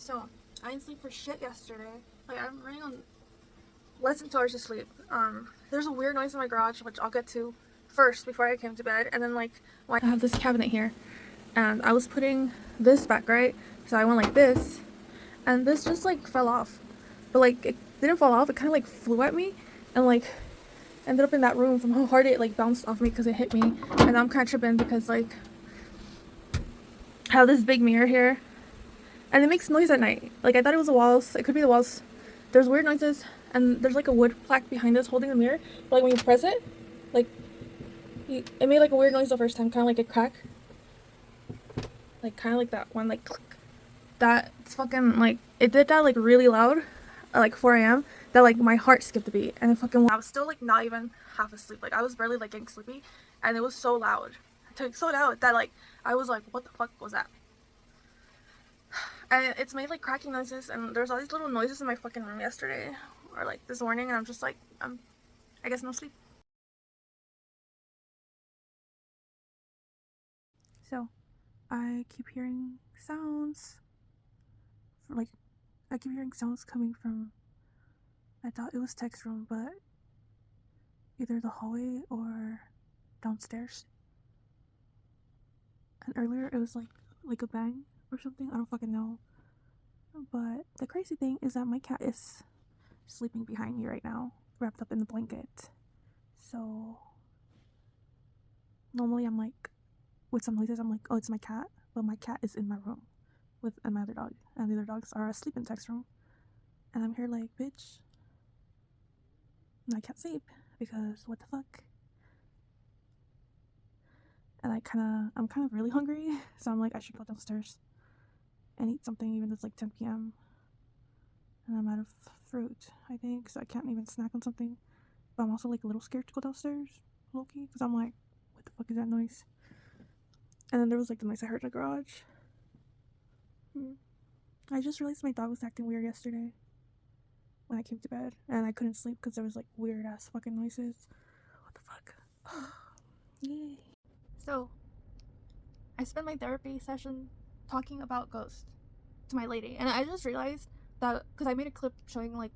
So, I didn't sleep for shit yesterday. Like, I'm running on less than 2 hours of sleep. There's a weird noise in my garage, which I'll get to first before I came to bed. And then, like, I have this cabinet here, and I was putting this back, right? So I went like this, and this just, like, fell off. But, like, it didn't fall off. It kind of, like, flew at me, and, like, ended up in that room from how hard it, like, bounced off me because it hit me. And I'm kind of tripping because, like, I have this big mirror here. And it makes noise at night. Like, I thought it was the walls. It could be the walls. There's weird noises. And there's, like, a wood plaque behind us holding the mirror. But, like, when you press it, like, it made, like, a weird noise the first time. Kind of like a crack. Like, kind of like that one, like, click. That's fucking, like, it did that, like, really loud. At, like, 4 a.m. That, like, my heart skipped a beat. And it fucking, I was still, like, not even half asleep. Like, I was barely, like, getting sleepy. And it was so loud. So loud that, like, I was like, what the fuck was that? And it's made like cracking noises, and there's all these little noises in my fucking room yesterday, or like this morning, and I'm just like, I guess no sleep. So, I keep hearing sounds, like, I keep hearing sounds coming from, I thought it was Tech's room, but either the hallway or downstairs. And earlier it was like a bang or something, I don't fucking know. But the crazy thing is that my cat is sleeping behind me right now, wrapped up in the blanket. So normally I'm like, with some noises I'm like, oh, it's my cat, but my cat is in my room with my other dog, and the other dogs are asleep in Tech's room, and I'm here like, bitch, I can't sleep because what the fuck. And I'm kind of really hungry, so I'm like, I should go downstairs and eat something, even though it's like 10 p.m. and I'm out of fruit, I think, so I can't even snack on something. But I'm also like a little scared to go downstairs, low-key, because I'm like, what the fuck is that noise? And then there was like the noise I heard in the garage. I just realized my dog was acting weird yesterday when I came to bed, and I couldn't sleep because there was like weird ass fucking noises. What the fuck? Yay. So, I spent my therapy session talking about ghosts to my lady, and I just realized that because I made a clip showing like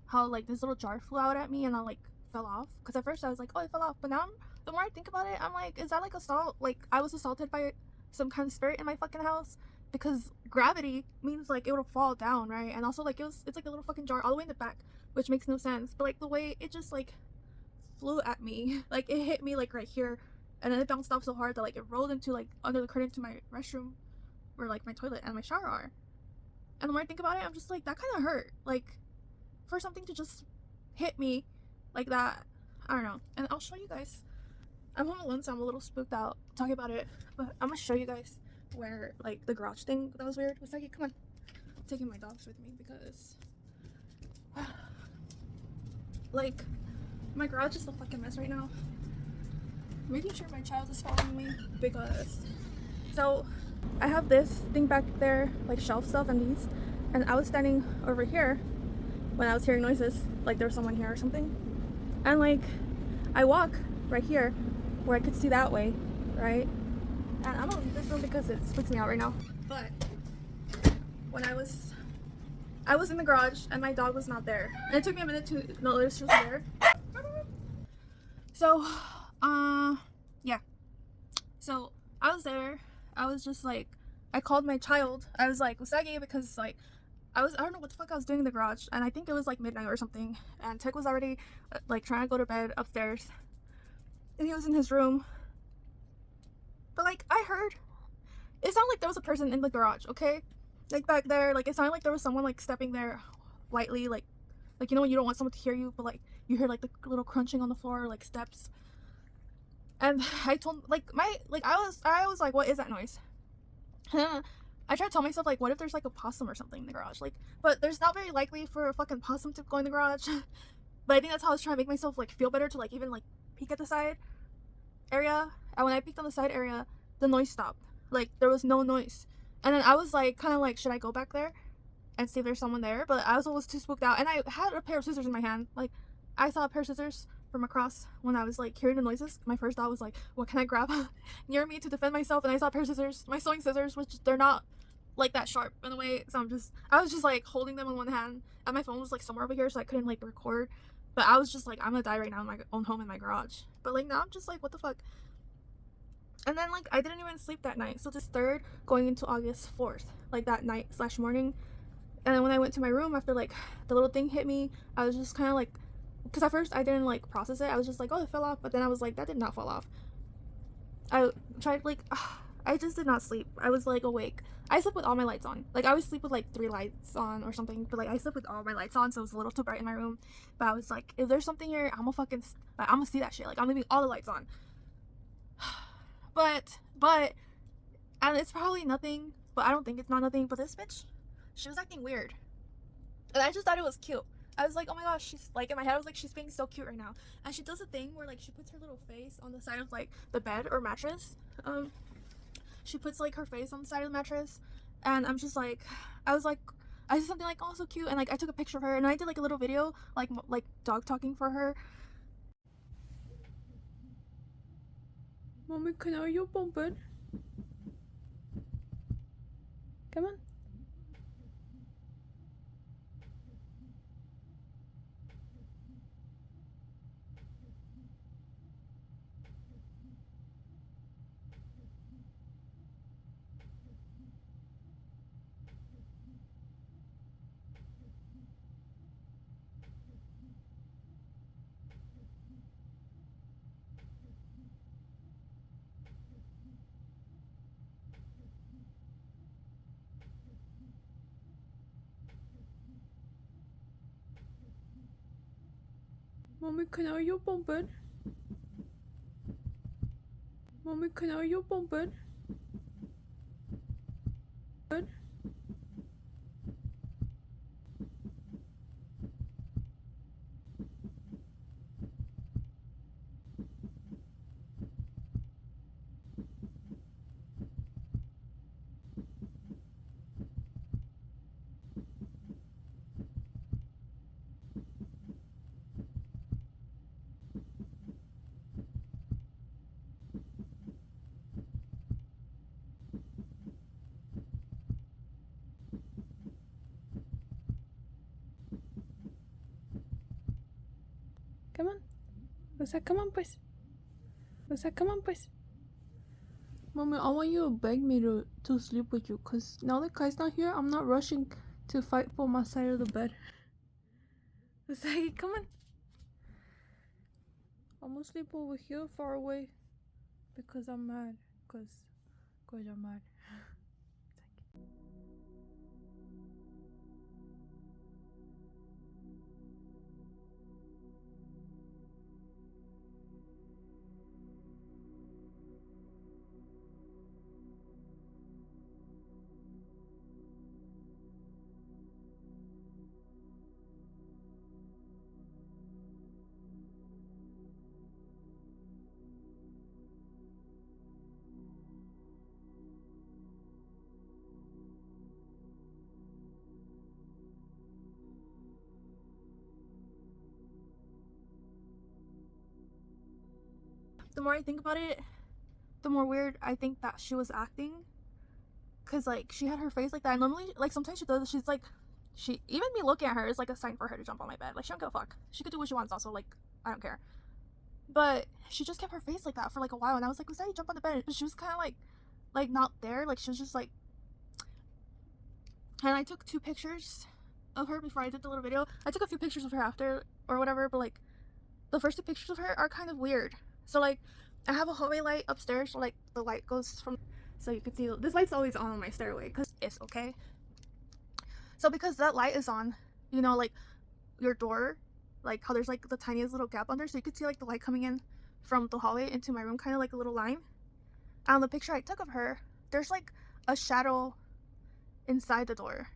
how like this little jar flew out at me and I like fell off, because at first I was like, oh, it fell off, but now the more I think about it, I'm like, is that like assault? Like, I was assaulted by some kind of spirit in my fucking house, because gravity means like it would fall down, right? And also like it's like a little fucking jar all the way in the back, which makes no sense. But like the way it just like flew at me, like it hit me like right here, and then it bounced off so hard that like it rolled into like under the curtain to my restroom, where like my toilet and my shower are. And the more I think about it, I'm just like, that kind of hurt. Like, for something to just hit me like that, I don't know. And I'll show you guys. I'm home alone, so I'm a little spooked out talking about it, but I'm gonna show you guys where like the garage thing that was weird was. Like, come on, I'm taking my dogs with me because like my garage is a fucking mess right now. I'm making sure my child is following me, because so I have this thing back there, like shelf stuff and these, and I was standing over here when I was hearing noises, like there was someone here or something, and like I walk right here where I could see that way, right? And I'm gonna leave this room because it spooks me out right now. But when I was in the garage and my dog was not there, and it took me a minute to notice she was there. So yeah, so I was there. I was just like, I called my child. I was like, Usagi, because like I don't know what the fuck I was doing in the garage, and I think it was like midnight or something, and Tech was already like trying to go to bed upstairs, and he was in his room. But like I heard, it sounded like there was a person in the garage, okay? Like back there, like it sounded like there was someone like stepping there lightly, like you know when you don't want someone to hear you, but like you hear like the little crunching on the floor, like steps. And I told I was like, what is that noise? I try to tell myself, like, what if there's like a possum or something in the garage? Like, but there's not very likely for a fucking possum to go in the garage. But I think that's how I was trying to make myself like feel better, to like even like peek at the side area. And when I peeked on the side area, the noise stopped. Like there was no noise. And then I was like, kind of like, should I go back there and see if there's someone there? But I was always too spooked out, and I had a pair of scissors in my hand. Like I saw a pair of scissors from across when I was like hearing the noises. My first thought was like, what can I grab near me to defend myself? And I saw a pair of scissors, my sewing scissors, which they're not like that sharp in a way. So I was just like holding them in one hand, and my phone was like somewhere over here, so I couldn't like record. But I was just like, I'm gonna die right now in my own home in my garage. But like now I'm just like, what the fuck? And then like I didn't even sleep that night. So this 3rd going into August 4th, like that night / morning. And then when I went to my room after like the little thing hit me, I was just kind of like, because at first I didn't like process it. I was just like, oh, it fell off. But then I was like, that did not fall off. I tried like, I just did not sleep. I was like awake. I slept with all my lights on. Like I always sleep with like 3 lights on or something. But like I slept with all my lights on, so it was a little too bright in my room. But I was like, if there's something here, I'm gonna see that shit. Like I'm leaving all the lights on. But and it's probably nothing. But I don't think it's not nothing. But this bitch, she was acting weird. And I just thought it was cute. I was like, oh my gosh, she's like, in my head I was like, she's being so cute right now. And she does a thing where like she puts her little face on the side of like the bed or mattress. She puts like her face on the side of the mattress, and I'm just like, I said something like, oh, so cute, and like I took a picture of her, and I did like a little video like dog talking for her. Mommy, kan jag göra bomben? Come on. Mommy, kan jag göra bomben? Mommy, kan jag göra bomben? Come on. O sea, come on pues. O sea, come on pues. Mommy, I want you to beg me to sleep with you, because now that Kai's not here, I'm not rushing to fight for my side of the bed. O sea, come on. I'm gonna sleep over here far away because I'm mad. Because I'm mad. The more I think about it, the more weird I think that she was acting. Cause like she had her face like that. And normally, like sometimes she does. She's like, even me looking at her is like a sign for her to jump on my bed. Like she don't give a fuck. She could do what she wants. Also, like I don't care. But she just kept her face like that for like a while, and I was like, was that you jump on the bed? But she was kind of like not there. Like she was just like. And I took 2 pictures of her before I did the little video. I took a few pictures of her after or whatever, but like the first 2 pictures of her are kind of weird. So like I have a hallway light upstairs, so like the light goes from, so you can see this light's always on my stairway because it's okay. So because that light is on, you know, like your door, like how there's like the tiniest little gap under, so you could see like the light coming in from the hallway into my room, kind of like a little line. And on the picture I took of her, there's like a shadow inside the door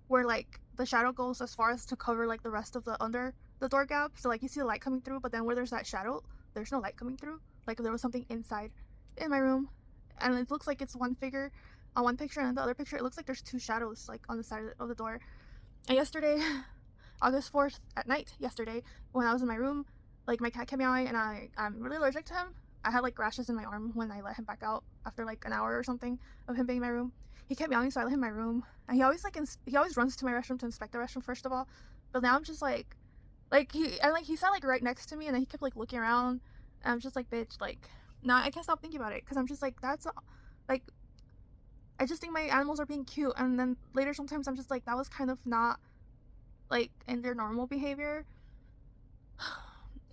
where like the shadow goes as far as to cover like the rest of the under the door gap. So like you see the light coming through, but then where there's that shadow, there's no light coming through. Like if there was something inside in my room, and it looks like it's one figure on one picture, and the other picture it looks like there's 2 shadows like on the side of the door. And yesterday, August 4th at night, yesterday when I was in my room, like my cat kept meowing, and I'm really allergic to him. I had like rashes in my arm when I let him back out after like an hour or something of him being in my room. he kept yelling, so I let him in my room. And he always he always runs to my restroom to inspect the restroom first of all. But now I'm just like he sat like right next to me, and then he kept like looking around, and I'm just like, bitch, like, now I can't stop thinking about it, because I'm just like, like, I just think my animals are being cute, and then later sometimes I'm just like, that was kind of not like in their normal behavior.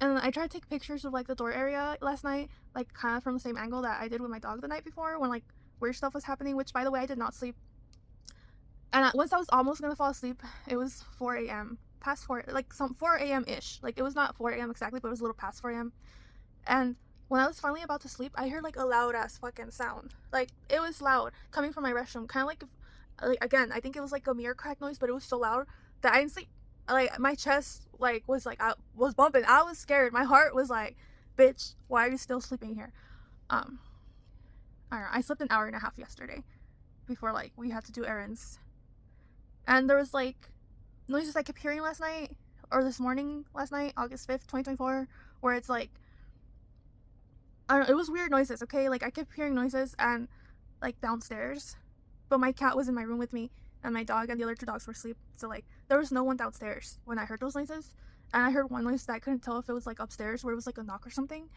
And I tried to take pictures of like the door area last night, like kind of from the same angle that I did with my dog the night before, when like weird stuff was happening, which by the way I did not sleep. And once I was almost gonna fall asleep, it was 4 a.m. past 4, like some 4 a.m. ish. Like it was not 4 a.m. exactly, but it was a little past 4 a.m. And when I was finally about to sleep, I heard like a loud ass fucking sound. Like it was loud coming from my restroom, kind of like again, I think it was like a mirror crack noise, but it was so loud that I didn't sleep. Like my chest was like I was bumping. I was scared. My heart was like, bitch, why are you still sleeping here? Um, I don't know. I slept an hour and a half yesterday before like we had to do errands, and there was like noises I kept hearing last night or this morning, last night, August 5th, 2024, where it's like, I don't know, it was weird noises, okay? Like I kept hearing noises and like downstairs, but my cat was in my room with me, and my dog and the other two dogs were asleep, so like there was no one downstairs when I heard those noises. And I heard one noise that I couldn't tell if it was like upstairs, where it was like a knock or something.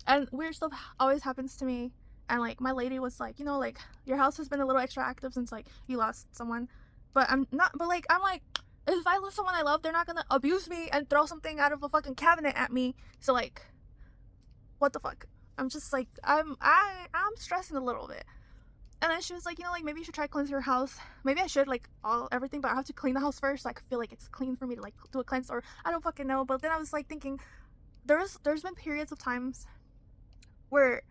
And weird stuff always happens to me. And like my lady was like, like your house has been a little extra active since like you lost someone. But I'm like, if I lose someone I love, they're not gonna abuse me and throw something out of a fucking cabinet at me. So like, what the fuck? I'm just like, I'm stressing a little bit. And then she was like, like maybe you should try cleansing your house. Maybe I should, like, everything, but I have to clean the house first so I can feel like it's clean for me to like do a cleanse, or I don't fucking know. But then I was like thinking, there's been periods of times where,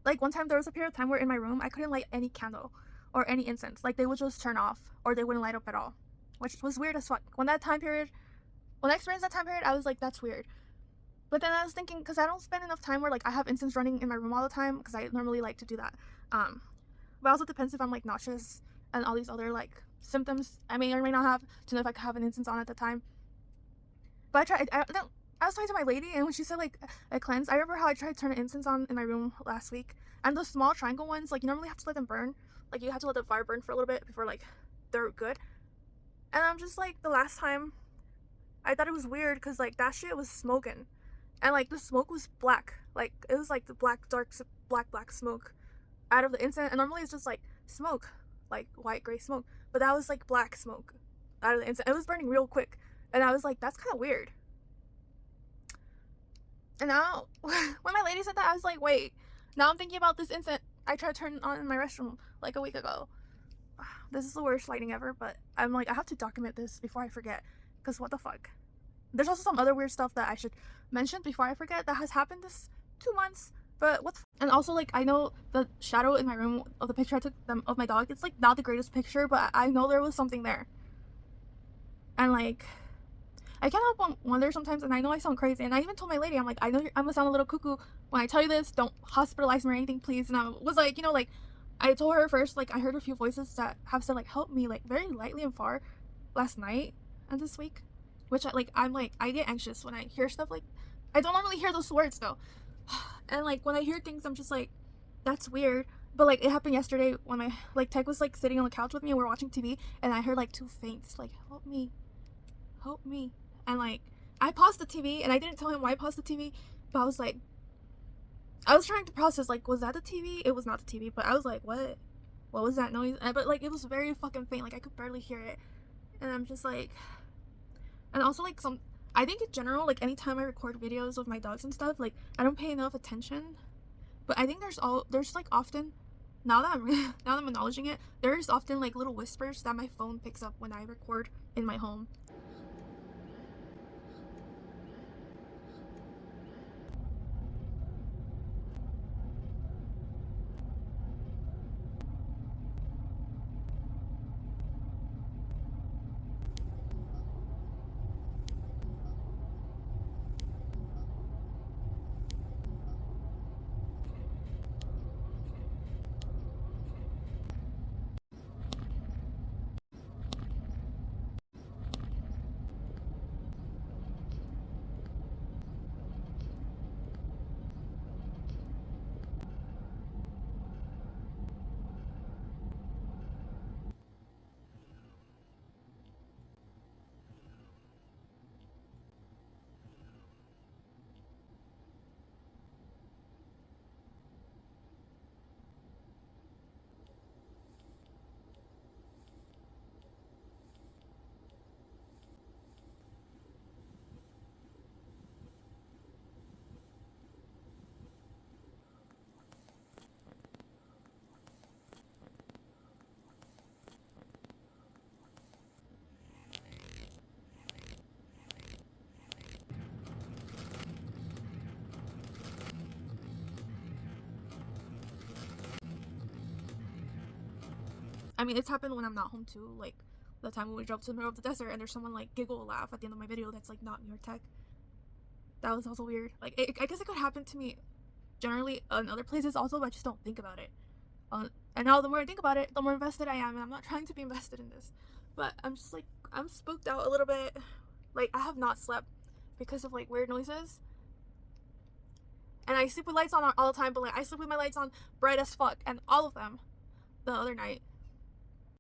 like one time there was a period of time where in my room I couldn't light any candle or any incense. Like they would just turn off or they wouldn't light up at all, which was weird as fuck. When I experienced that time period, I was like, that's weird. But then I was thinking, because I don't spend enough time where like I have incense running in my room all the time, because I normally like to do that. But also depends if I'm like nauseous and all these other like symptoms I may or may not have to know if I could have an incense on at the time. But I was talking to my lady, and when she said like a cleanse, I remember how I tried to turn an incense on in my room last week, and the small triangle ones, like you normally have to let them burn, like you have to let the fire burn for a little bit before like they're good. And I'm just like, the last time I thought it was weird because like that shit was smoking, and like the smoke was black, like it was like the black smoke out of the incense. And normally it's just like smoke, like white gray smoke, but that was like black smoke out of the incense. It was burning real quick, and I was like, that's kind of weird. And now when my lady said that, I was like, wait, now I'm thinking about this incense I tried to turn on in my restroom like a week ago. This is the worst lighting ever, but I'm like, I have to document this before I forget, because what the fuck. There's also some other weird stuff that I should mention before I forget that has happened this 2 months. But and also like, I know the shadow in my room of the picture I took of my dog, it's like not the greatest picture, but I know there was something there. And like, I can't help but wonder sometimes, and I know I sound crazy, and I even told my lady, I'm like, I know I'm gonna sound a little cuckoo when I tell you this, don't hospitalize me or anything, please. And I was like, like, I told her first, like, I heard a few voices that have said like, help me, like very lightly and far last night and this week, which I'm like, I get anxious when I hear stuff. Like, I don't normally hear those words though. And like, when I hear things, I'm just like, that's weird. But like, it happened yesterday when my like Tech was like sitting on the couch with me and we were watching TV, and I heard like 2 faints, like, help me. And like, I paused the TV, and I didn't tell him why I paused the TV, but I was like, I was trying to process, like, was that the TV? It was not the TV, but I was like, what was that noise? But like, it was very fucking faint, like I could barely hear it. And I'm just like, and also like, I think in general, like anytime I record videos of my dogs and stuff, like I don't pay enough attention. But I think there's like often, now that I'm acknowledging it, there's often like little whispers that my phone picks up when I record in my home. I mean, it's happened when I'm not home too. Like the time when we drove to the middle of the desert and there's someone like giggle or laugh at the end of my video that's like not New York Tech. That was also weird. Like I guess it could happen to me generally in other places also, but I just don't think about it. And now the more I think about it, the more invested I am, and I'm not trying to be invested in this. But I'm just like, I'm spooked out a little bit. Like, I have not slept because of like weird noises. And I sleep with lights on all the time, but like I sleep with my lights on bright as fuck, and all of them the other night.